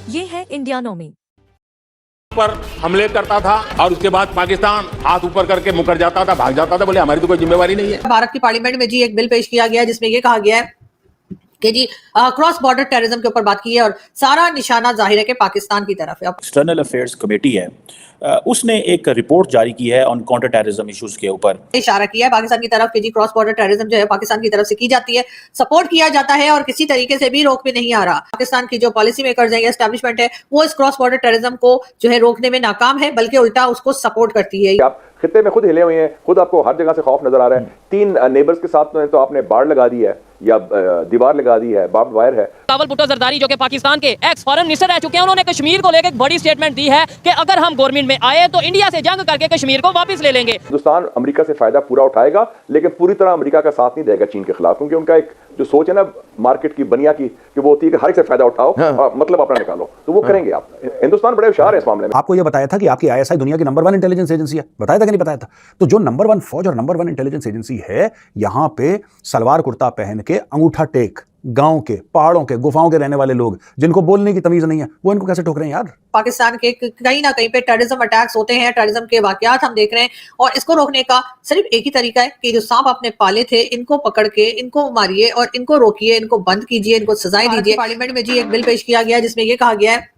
ये है इंडिया नोमी। पर हमले करता था और उसके बाद पाकिस्तान हाथ ऊपर करके मुकर जाता था, भाग जाता था, बोले हमारी तो कोई जिम्मेवारी नहीं है। भारत की पार्लियामेंट में जी एक बिल पेश किया गया है जिसमें ये कहा गया है कि जी क्रॉस बॉर्डर टेररिज्म के ऊपर बात की है और सारा निशाना जाहिर है कि पाकिस्तान की तरफ है। एक्सटर्नल अफेयर्स कमेटी है, उसने एक रिपोर्ट जारी की है ऑन काउंटर टेररिज्म इश्यूज के ऊपर इशारा किया है पाकिस्तान की तरफ कि जी क्रॉस बॉर्डर टेररिज्म जो है पाकिस्तान की तरफ से की जाती है, सपोर्ट किया जाता है और किसी तरीके से भी रोक में नहीं आ रहा। पाकिस्तान की जो पॉलिसी मेकर्स है या एस्टैब्लिशमेंट है वो इस क्रॉस बॉर्डर टेररिज्म को जो है रोकने में नाकाम है, बल्कि उल्टा उसको सपोर्ट करती है। आप खित्ते में खुद हिले हुए हैं, खुद आपको हर जगह से खौफ नजर आ रहा है। 3 नेबर्स के साथ तो आपने बाड़ लगा दी है या दीवार लगा दी है, बार्ब्ड वायर है। बिलावल भुट्टो जरदारी जो कि पाकिस्तान के एक्स फॉरेन मिनिस्टर रह चुके हैं, उन्होंने कश्मीर को लेकर एक बड़ी स्टेटमेंट दी है कि अगर हम गवर्नमेंट में आए तो इंडिया से जंग करके कश्मीर को वापस ले लेंगे। हिंदुस्तान अमेरिका से फायदा पूरा उठाएगा, लेकिन पूरी तरह अमेरिका का साथ नहीं देगा चीन के खिलाफ, क्योंकि उनका एक जो सोच है ना मार्केट की बनिया की कि वो होती है कि हर एक से फायदा उठाओ और मतलब अपना निकालो, तो वो करेंगे। आप हिंदुस्तान बड़े होशियार है इस मामले में। आपको ये बताया था कि आपकी आईएसआई दुनिया की नंबर 1 इंटेलिजेंस एजेंसी है, बताया था कि नहीं बताया था? तो जो नंबर 1 फौज और नंबर 1 इंटेलिजेंस एजेंसी है, यहां पे सलवार कुर्ता पहन के अंगूठा टेक गांव के पहाड़ों के गुफाओं के रहने वाले लोग जिनको बोलने की तमीज नहीं है, वो इनको कैसे ठोक रहे हैं यार? पाकिस्तान के कहीं ना कहीं पे टेररिज्म अटैक्स होते हैं, टेररिज्म के वाकयात हम देख रहे हैं और इसको रोकने का सिर्फ एक ही तरीका है कि जो सांप आपने पाले थे इनको पकड़ के इनको मारिए और इनको रोकिए, इनको बंद कीजिए, इनको सजाएं दीजिए। पार्लियामेंट में जी एक बिल पेश किया गया जिसमें ये कहा गया है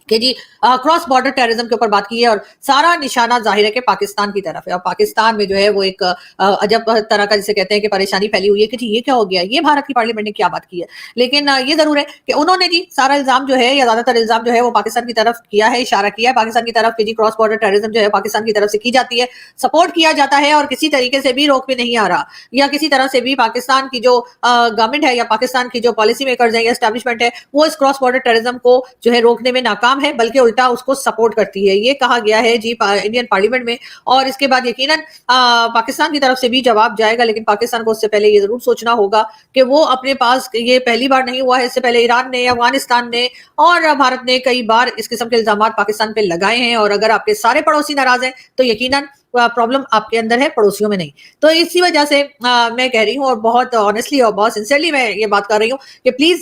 कि जी क्रॉस बॉर्डर टेररिज्म के ऊपर बात की है और सारा निशाना जाहिर है कि पाकिस्तान की तरफ है। और पाकिस्तान में जो है वो एक अजब तरह का जिसे कहते हैं कि परेशानी फैली हुई है कि जी ये क्या हो गया, ये भारत की पार्लियामेंट ने क्या बात की है। लेकिन ये जरूर है कि उन्होंने जी सारा इल्जाम जो है या ज्यादातर इल्जाम जो है वो पाकिस्तान की तरफ किया है, इशारा किया है पाकिस्तान की तरफ कि जी क्रॉस बॉर्डर टेररिज्म जो है पाकिस्तान की तरफ से की जाती है, सपोर्ट किया जाता है और किसी तरीके से भी रोक में नहीं आ रहा, या किसी तरह से भी पाकिस्तान की जो गवर्नमेंट है या पाकिस्तान की जो पॉलिसी मेकर्स है या एस्टैब्लिशमेंट है वो इस क्रॉस बॉर्डर टेररिज्म को जो है रोकने में नाकाम है, बल्कि उल्टा उसको सपोर्ट करती है। ये कहा गया है जी इंडियन पार्लियामेंट में। और इसके बाद यकीनन पाकिस्तान की तरफ से भी जवाब जाएगा, लेकिन पाकिस्तान को उससे पहले ये जरूर सोचना होगा कि वो अपने पास, ये पहली बार नहीं हुआ है, इससे पहले ईरान ने, अफगानिस्तान ने और भारत ने कई बार इस किस्म के इल्जाम पाकिस्तान पे लगाए हैं। और अगर आपके सारे पड़ोसी नाराज हैं तो यकीनन प्रॉब्लम आपके अंदर है, पड़ोसियों में नहीं। तो इसी वजह से मैं कह रही हूँ और बहुत ऑनेस्टली और बहुत सिंसियरली मैं ये बात कर रही हूँ कि प्लीज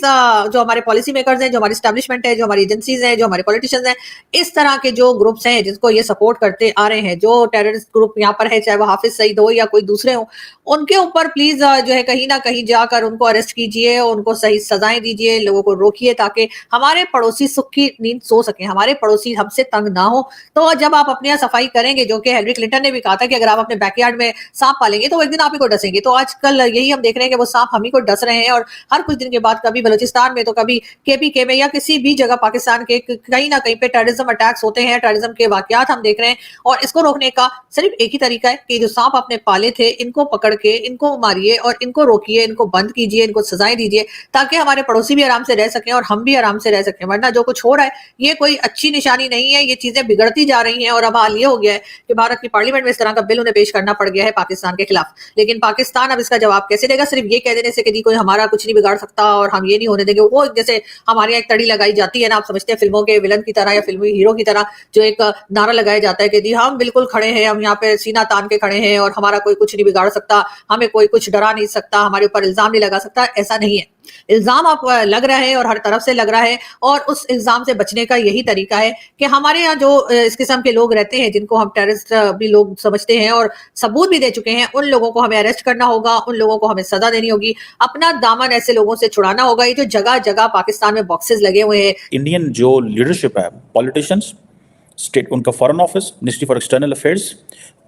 जो हमारे पॉलिसी मेकर्स हैं, जो हमारी एस्टैब्लिशमेंट है, जो हमारी एजेंसीज हैं, जो हमारे पॉलिटिशियंस हैं, इस तरह के जो ग्रुप्स हैं जिसको ये सपोर्ट करते आ रहे हैं, जो टेररिस्ट ग्रुप यहाँ पर है, चाहे वो हाफिज सईद हो या कोई दूसरे हो, उनके ऊपर प्लीज जो है कहीं ना कहीं जाकर उनको अरेस्ट कीजिए, उनको सही सजाएं दीजिए, लोगों को रोकिए ताकि हमारे पड़ोसी सुख की नींद सो सके, हमारे पड़ोसी हमसे तंग ना हो। तो जब आप अपनी सफाई करेंगे, जो कि हिलरी क्लिंटन ने भी कहा था कि अगर आप अपने बैकयार्ड में सांप पालेंगे तो वो एक दिन आप ही को डसेंगे, तो आजकल यही हम देख रहे हैं कि वो सांप हम ही को डस रहे हैं। और हर कुछ दिन के बाद कभी बलूचिस्तान में तो कभी केपीके में या किसी भी जगह पाकिस्तान के कहीं ना कहीं पे टेररिज्म अटैक्स होते हैं, टेररिज्म के वाकयात हम देख रहे हैं। और इसको रोकने का सिर्फ एक ही तरीका है कि जो सांप आपने पाले थे इनको पकड़ के इनको मारिए और इनको रोकिए, इनको बंद कीजिए, इनको सजाएं दीजिए, ताकि हमारे पड़ोसी भी आराम से रह सकें और हम भी आराम से रह सकें। वरना जो कुछ हो रहा है ये कोई अच्छी निशानी नहीं है, ये चीजें बिगड़ती जा रही हैं। और अब हाल ये हो गया है कि भारत की पार्लियामेंट में इस तरह का बिल उन्हें पेश करना पड़ गया है पाकिस्तान के खिलाफ। लेकिन पाकिस्तान अब इसका जवाब कैसे देगा? सिर्फ ये कह देने से कि कोई हमारा कुछ नहीं बिगाड़ सकता और हम ये नहीं होने देंगे, वो जैसे हमारे यहाँ एक तड़ी लगाई जाती है ना, आप समझते हैं फिल्मों के विलन की तरह या फिल्मी हीरो की तरह, जो एक नारा लगाया जाता है कि जी हम बिल्कुल खड़े हैं, हम यहाँ पे सीना तान के खड़े हैं और हमारा कोई कुछ नहीं बिगाड़ सकता, हमें कोई कुछ डरा नहीं सकता, हमारे ऊपर इल्जाम नहीं लगा सकता। ऐसा नहीं है, इल्जाम आप लग रहा है और हर तरफ से लग रहा है। और उस इल्जाम से बचने का यही तरीका है कि हमारे यहाँ जो इस किस्म के लोग रहते हैं, जिनको हम टेररिस्ट भी लोग समझते हैं और सबूत भी दे चुके हैं, उन लोगों को हमें अरेस्ट करना होगा, उन लोगों को हमें सजा देनी होगी, अपना दामन ऐसे लोगों से छुड़ाना होगा। ये जो जगह जगह पाकिस्तान में बॉक्सेस लगे हुए हैं, इंडियन जो लीडरशिप है, पॉलिटिशियंस, स्टेट, उनका foreign office, ministry for external affairs,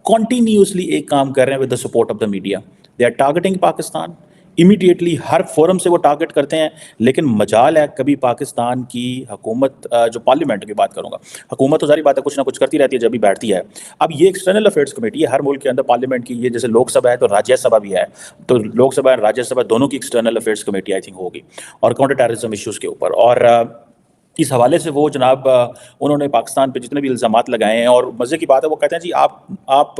continuously एक काम कर रहे हैं with the support of the media. They are targeting Pakistan immediately, हर फोरम से वो टारगेट करते हैं। लेकिन मजाल है कभी पाकिस्तान की हुकूमत, जो पार्लियामेंट की बात करूंगा, हुकूमत तो सारी बात है कुछ ना कुछ करती रहती है जब भी बैठती है। अब ये एक्सटर्नल अफेयर्स कमेटी है हर मुल्क के अंदर, पार्लियामेंट की, ये जैसे लोकसभा है तो राज्यसभा भी है, तो लोकसभा और राज्यसभा दोनों की external affairs committee I think होगी और काउंटर टेररिज्म इशूज़ के ऊपर। और इस हवाले से वो जनाब उन्होंने पाकिस्तान पे जितने भी इल्ज़ामात लगाए हैं, और मज़े की बात है वो कहते हैं जी आप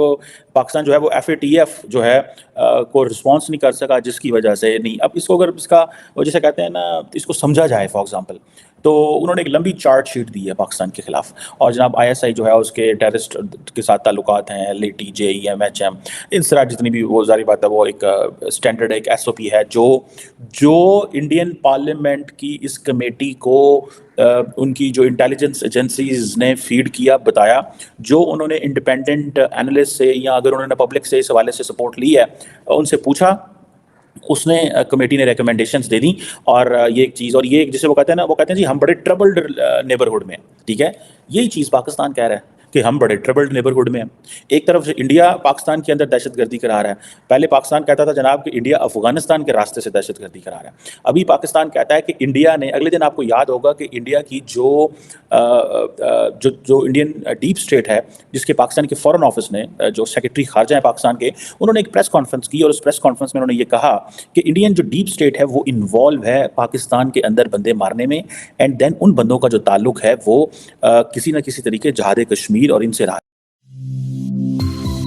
पाकिस्तान जो है वो FATF जो है को रिस्पॉन्स नहीं कर सका, जिसकी वजह से नहीं। अब इसको अगर इसका वो जैसे कहते हैं ना, इसको समझा जाए, फॉर एग्जांपल تو انہوں نے ایک لمبی چارٹ شیٹ دی ہے پاکستان کے خلاف, اور جناب ISI جو ہے اس کے ٹیررسٹ کے ساتھ تعلقات ہیں, LAT, JEM, HM, ان طرح جتنی بھی, وہ ظاہری بات ہے وہ ایک اسٹینڈرڈ ایک SOP ہے جو انڈین پارلیمنٹ کی اس کمیٹی کو ان کی جو انٹیلیجنس ایجنسیز نے فیڈ کیا, بتایا, جو انہوں نے انڈیپینڈنٹ اینالسٹ سے یا اگر انہوں نے پبلک سے اس حوالے سے سپورٹ لی ہے ان سے پوچھا, اس نے کمیٹی نے ریکمنڈیشنز دے دی. اور یہ ایک چیز, اور یہ جسے وہ کہتے ہیں نا, وہ کہتے ہیں جی ہم بڑے ٹربلڈ نیبرہڈ میں ہیں, ٹھیک ہے, یہی چیز پاکستان کہہ رہا ہے کہ ہم بڑے ٹربلڈ نیبرہڈ میں ہیں. ایک طرف سے انڈیا پاکستان کے اندر دہشت گردی کرا رہا ہے, پہلے پاکستان کہتا تھا جناب کہ انڈیا افغانستان کے راستے سے دہشت گردی کرا رہا ہے, ابھی پاکستان کہتا ہے کہ انڈیا نے, اگلے دن آپ کو یاد ہوگا کہ انڈیا کی جو انڈین ڈیپ اسٹیٹ ہے, جس کے پاکستان کے فارن آفس نے, جو سیکرٹری خارجہ ہیں پاکستان کے, انہوں نے ایک پریس کانفرنس کی, اور اس پریس کانفرنس میں انہوں نے یہ کہا کہ انڈین جو ڈیپ اسٹیٹ ہے وہ انوالو ہے پاکستان کے اندر بندے مارنے میں, اینڈ دین ان بندوں کا جو تعلق ہے وہ کسی نہ کسی طریقے جہاد کشمیر اور ان سے رہا.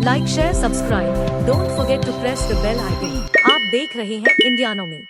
Like, share, subscribe. Don't forget to press the bell icon. آپ دیکھ رہے ہیں انڈیانو میں.